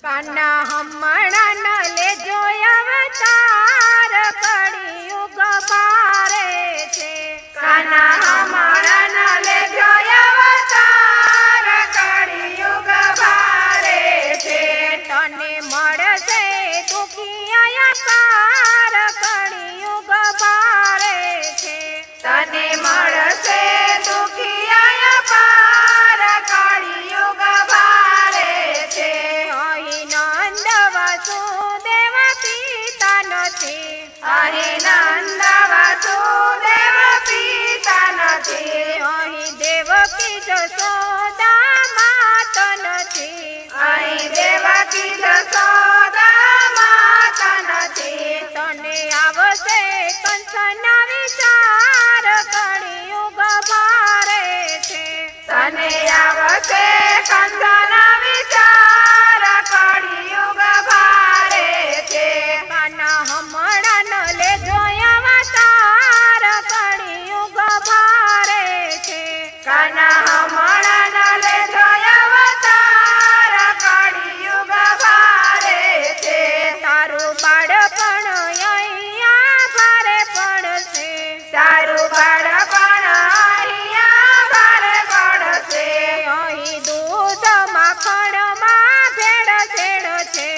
કાના હમણાં ન લેજો અવતાર કળિયુગ બારે છે કાના હમણાં ન લેજો અવતાર કળિયુગ બારે છે તને મળશે દુખિયા પાર કળિયુગ બારે છે તને મળશે દુખિયા પાર કળિયુગ બારે છે અહીં નંદ વસુદેવ પિતા નથી અહીં નંદ વસુદેવ પિતા નથી અહીં દેવકી જશોદા માત નથી અહીં દેવકી જશોદા માત નથી તને આવશે કંસના વિચાર કળિયુગ બારે છે તને આવશે કંસના વિચાર કળિયુગ બારે છે કાના હમણાં ન લેજો અવતાર કળિયુગ બારે છે કાના હમણાં ન લેજો અવતાર કળિયુગ બારે છે તારું બાળપણ અહીંયા ભારે પડશે તારું બાળપણ અહીંયા ભારે પડશે અહીં દૂધ માખણમાં ભેળસેળ છે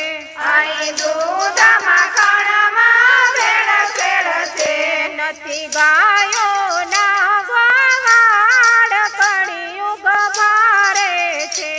અહીં દૂધ માખણમાં ભેળસેળ છે નથી ગાયો ના ગોવાળ કળિયુગ બારે છે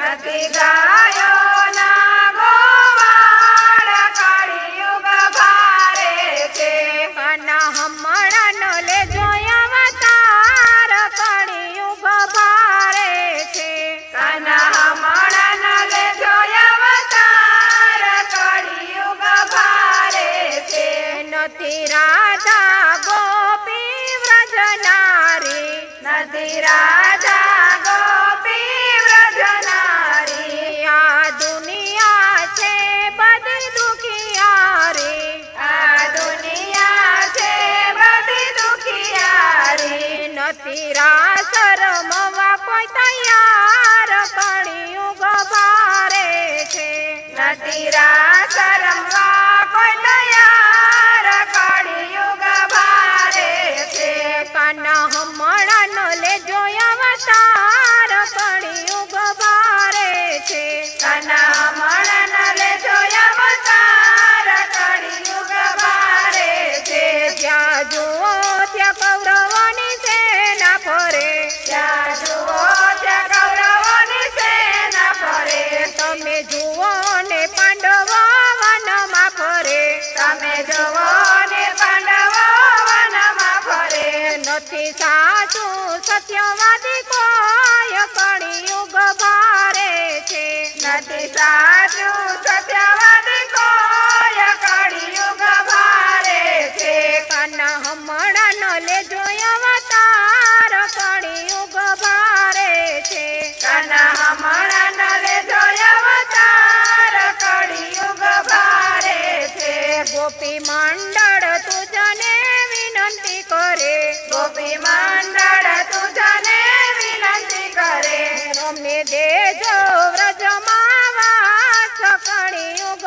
નથી ગાયો ના ગોવાળ કળિયુગ બારે છે કાના હમણાં ન લેજો અવતાર કળિયુગ બારે છે કાના હમણાં ન લેજો અવતાર કળિયુગ બારે છે નથી રાધા ગોપી વ્રજ નારી નથી રાધા ગોપી વ્રજ નારી આ દુનિયા છે બધી દુખિયારી આ દુનિયા છે બધી દુખિયારી નથી રાસ રમવા કોઈ તૈયાર કળિયુગ બારે છે નથી રાસ રમવા કોઈ તૈયાર કળિયુગ બારે છે કાના હમણાં ન લેજો અવતાર કળિયુગ બારે છે કાના હમણાં ન લેજો અવતાર કળિયુગ બારે છે જ્યાં જુઓ ત્યાં કૌરવોની સેના ફરે જ્યાં જુઓ ત્યાં કૌરવોની સેના ફરે તમે જુઓ ને પાંડવો વનમાં ફરે તમે જુઓ ને પાંડવો વનમાં ફરે નથી સાચું સત્યવાદી કોઈ કળિયુગ બારે છે નથી સાચું સત્યવાદી કોઈ કળિયુગ બારે છે કાના હમણાં ન લેજો અવતાર કળિયુગ બારે છે કાના હમણાં ન લેજો અવતાર કળિયુગ બારે છે ગોપી મંડળ તુજને વિનંતી કરે ગોપી મંડળ તુજને વિનંતી કરે રમે દેજો વ્રજમાં વાસ કળિયુગ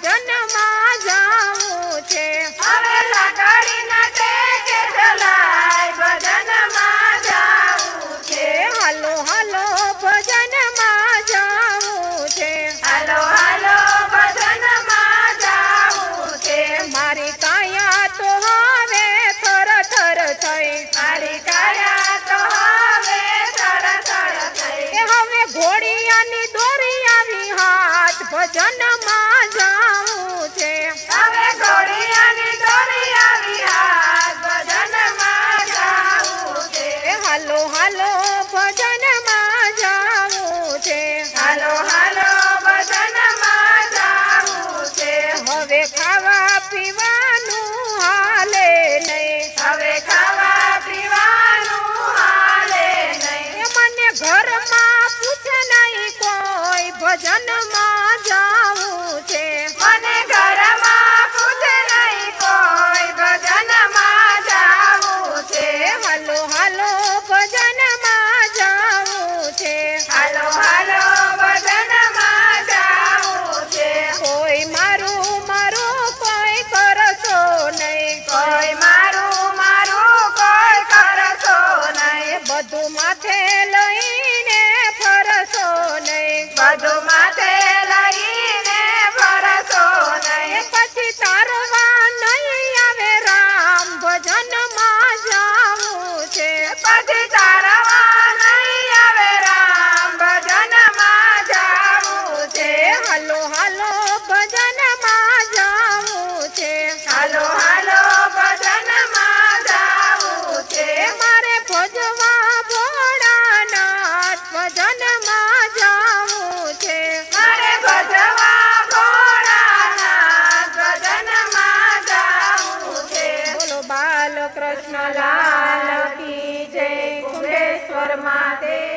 ભજનમાં જાવું છે. હવે લાકડીના ટેકે ઝુલાય ભજનમાં જાવું છે. હાલો હાલો ભજનમાં જાવું છે. હાલો હાલો ભજનમાં જાવું છે. મારી કાયા તો હવે થર થર થઈ. મારી કાયા તો હવે થરથર થઈ. એ હવે ઘોડિયાની દોરી આવી હાથ ભજનમાં જાવું છે. હવે ઘોડિયાની દોરી આવી હાથ ભજનમાં જાવું છે. એ હાલો હાલો ભજનમાં જાવું છે. હાલો હાલો ભજનમાં જાવું છે. હવે ખાવા પીવાનું હાલે નહીં. હવે ખાવા પીવાનું હાલે નહીં. એ મને ઘરમાં પૂછે નહીં કોઈ ભજનમાં જાવું છે. મને ઘરમાં પૂછે નહીં કોઈ ભજનમાં જાવું છે. હાલો હાલો ભજનમાં જાવું છે. હાલો હાલો ભજનમાં જાવું છે. કોઈ મારું મારું કોઈ કરશો નહીં. કોઈ મારું મારું કોઈ કરશો નહીં. બધું માથે લઈને ફરશો નહીં. બધું માથે લઈને ફરશો એ નહીં. પછી તારવા નહીં આવે રામ ભજનમાં જાવું છે. પછી તારવા નહીં આવે રામ ભજનમાં જાવું છે. હાલો હાલો ભજનમાં જાવું છે. હાલો હાલો ભજનમાં જાવું છે. મારે ભજવા ભોળાનાથ ભજનમાં જાવું છે. મારે ભજવા ભોળાનાથ ભજનમાં જાવું છે. બોલો બાલકૃષ્ણ લાલ કી જય કુંભેશ્વર મહાદેવ